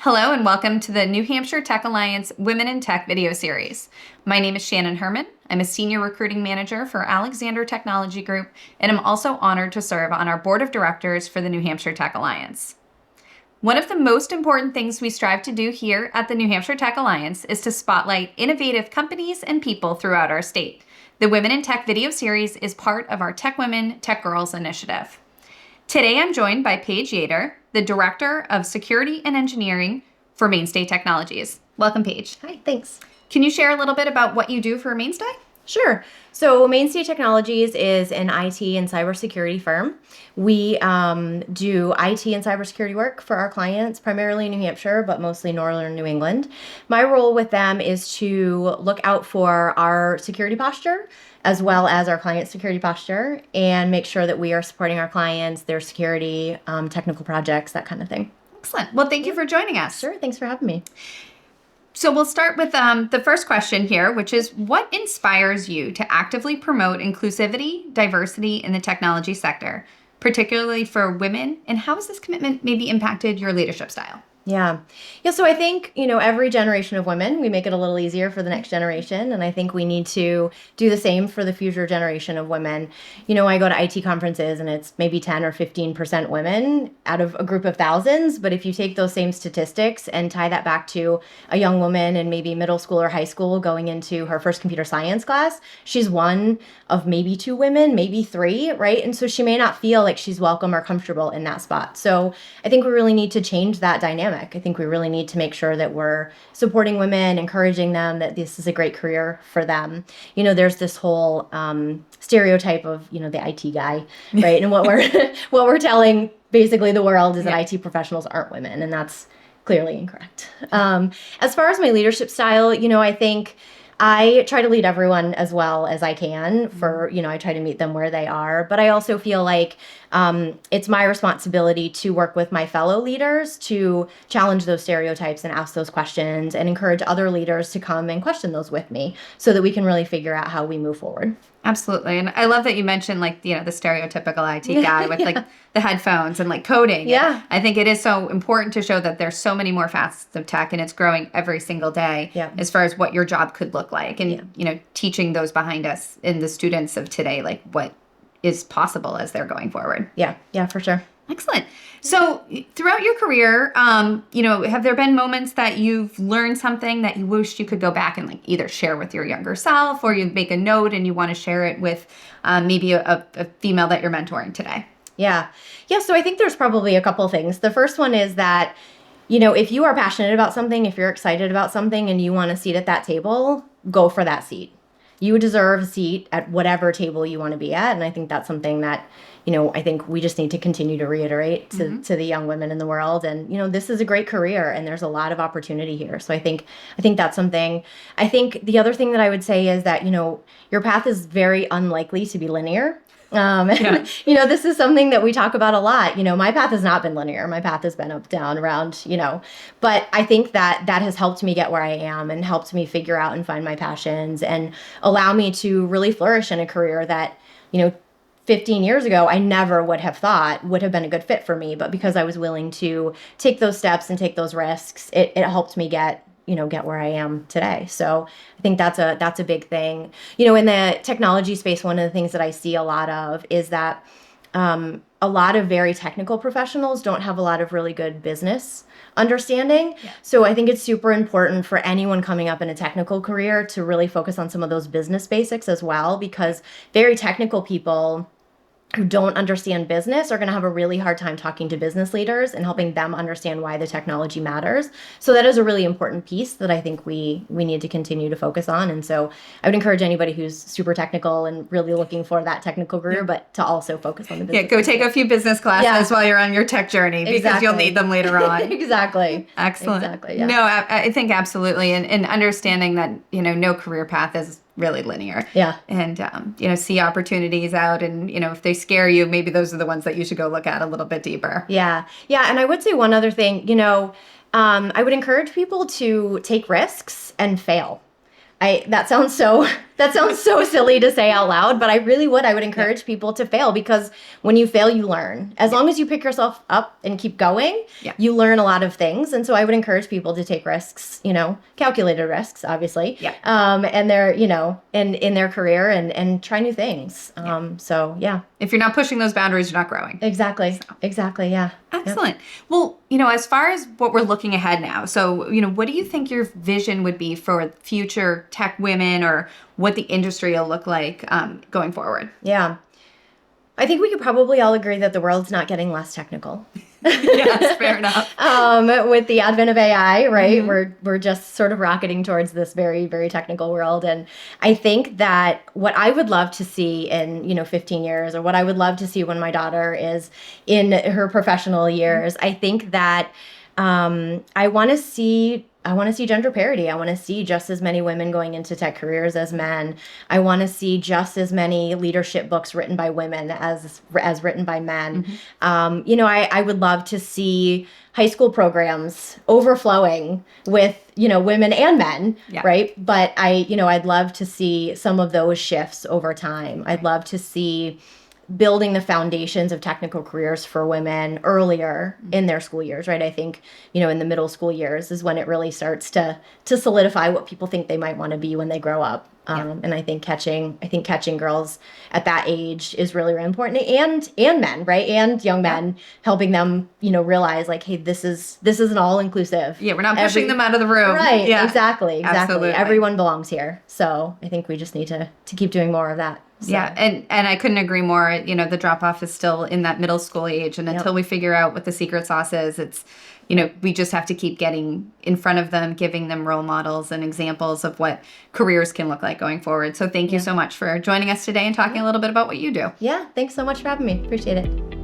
Hello and welcome to the New Hampshire Tech Alliance Women in Tech video series. My name is Shannon Herman. I'm a senior recruiting manager for Alexander Technology Group, and I'm also honored to serve on our board of directors for the New Hampshire Tech Alliance. One of the most important things we strive to do here at the New Hampshire Tech Alliance is to spotlight innovative companies and people throughout our state. The Women in Tech video series is part of our Tech Women, Tech Girls initiative. Today, I'm joined by Paige Yeater, the Director of Security and Engineering for Mainstay Technologies. Welcome, Paige. Hi, thanks. Can you share a little bit about what you do for Mainstay? Sure. So Mainstay Technologies is an IT and cybersecurity firm. We do IT and cybersecurity work for our clients, primarily in New Hampshire, but mostly northern New England. My role with them is to look out for our security posture, as well as our client security posture, and make sure that we are supporting our clients, their security, technical projects, that kind of thing. Excellent. Well, thank you for joining us. Sure. Thanks for having me. So we'll start with the first question here, which is what inspires you to actively promote inclusivity, diversity in the technology sector, particularly for women, and how has this commitment maybe impacted your leadership style? Yeah. So I think, every generation of women, we make it a little easier for the next generation. And I think we need to do the same for the future generation of women. I go to IT conferences and it's maybe 10 or 15% women out of a group of thousands. But if you take those same statistics and tie that back to a young woman in maybe middle school or high school going into her first computer science class, she's one of maybe two women, maybe three, right? And so she may not feel like she's welcome or comfortable in that spot. So I think we really need to change that dynamic. I think we really need to make sure that we're supporting women, encouraging them that this is a great career for them. There's this whole stereotype of, the IT guy, right? And what we're telling basically the world is that IT professionals aren't women, and that's clearly incorrect. As far as my leadership style, I think I try to lead everyone as well as I can I try to meet them where they are. But I also feel like it's my responsibility to work with my fellow leaders to challenge those stereotypes and ask those questions and encourage other leaders to come and question those with me so that we can really figure out how we move forward. Absolutely. And I love that you mentioned the stereotypical IT guy with the headphones and coding. Yeah. I think it is so important to show that there's so many more facets of tech and it's growing every single day as far as what your job could look like and, teaching those behind us in the students of today, what is possible as they're going forward. Yeah, for sure. Excellent. So throughout your career, have there been moments that you've learned something that you wished you could go back and either share with your younger self or you make a note and you want to share it with maybe a female that you're mentoring today? Yeah. So I think there's probably a couple things. The first one is that, if you are passionate about something, if you're excited about something and you want a seat at that table, go for that seat. You deserve a seat at whatever table you want to be at. And I think that's something that, I think we just need to continue to reiterate to the young women in the world. And, this is a great career and there's a lot of opportunity here. So I think that's something. I think the other thing that I would say is that, your path is very unlikely to be linear. This is something that we talk about a lot. My path has not been linear. My path has been up, down, around, but I think that has helped me get where I am and helped me figure out and find my passions and allow me to really flourish in a career that, 15 years ago, I never would have thought would have been a good fit for me. But because I was willing to take those steps and take those risks, it helped me get where I am today. So I think that's a big thing. In the technology space, one of the things that I see a lot of is that a lot of very technical professionals don't have a lot of really good business understanding. Yeah. So I think it's super important for anyone coming up in a technical career to really focus on some of those business basics as well, because very technical people who don't understand business are going to have a really hard time talking to business leaders and helping them understand why the technology matters. So that is a really important piece that I think we need to continue to focus on. And so I would encourage anybody who's super technical and really looking for that technical career, but to also focus on the business. Yeah, go take a few business classes while you're on your tech journey because you'll need them later on. Exactly. Excellent. Exactly. Yeah. No, I think absolutely. And understanding that, no career path is really linear. Yeah. And, see opportunities out and, if they scare you, maybe those are the ones that you should go look at a little bit deeper. Yeah. And I would say one other thing, I would encourage people to take risks and fail. That sounds so That sounds so silly to say out loud, but I really would. I would encourage people to fail, because when you fail, you learn. As long as you pick yourself up and keep going, you learn a lot of things. And so I would encourage people to take risks, calculated risks, obviously. And they're, in their career and try new things. So yeah. If you're not pushing those boundaries, you're not growing. Exactly. So. Exactly. Yeah. Excellent. Well, as far as what we're looking ahead now, so, what do you think your vision would be for future tech women, or what the industry will look like going forward? Yeah. I think we could probably all agree that the world's not getting less technical. Yes, fair enough. With the advent of AI, right? We're just sort of rocketing towards this very, very technical world. And I think that what I would love to see in, 15 years, or what I would love to see when my daughter is in her professional years, I think that I want to see gender parity. I want to see just as many women going into tech careers as men. I want to see just as many leadership books written by women as written by men. I would love to see high school programs overflowing with, women and men, right? But I'd love to see some of those shifts over time. I'd love to see building the foundations of technical careers for women earlier in their school years, right? I think, in the middle school years is when it really starts to solidify what people think they might want to be when they grow up. And I think catching girls at that age is really, really important, and men, right? And young men, helping them, realize like, hey, this is an all inclusive. Yeah, we're not pushing them out of the room. Right. Yeah. Exactly. Absolutely. Everyone belongs here. So I think we just need to keep doing more of that. So. Yeah, and I couldn't agree more. The drop off is still in that middle school age, and until we figure out what the secret sauce is, it's we just have to keep getting in front of them, giving them role models and examples of what careers can look like going forward. So thank you so much for joining us today and talking a little bit about what you do. Yeah, thanks so much for having me. Appreciate it.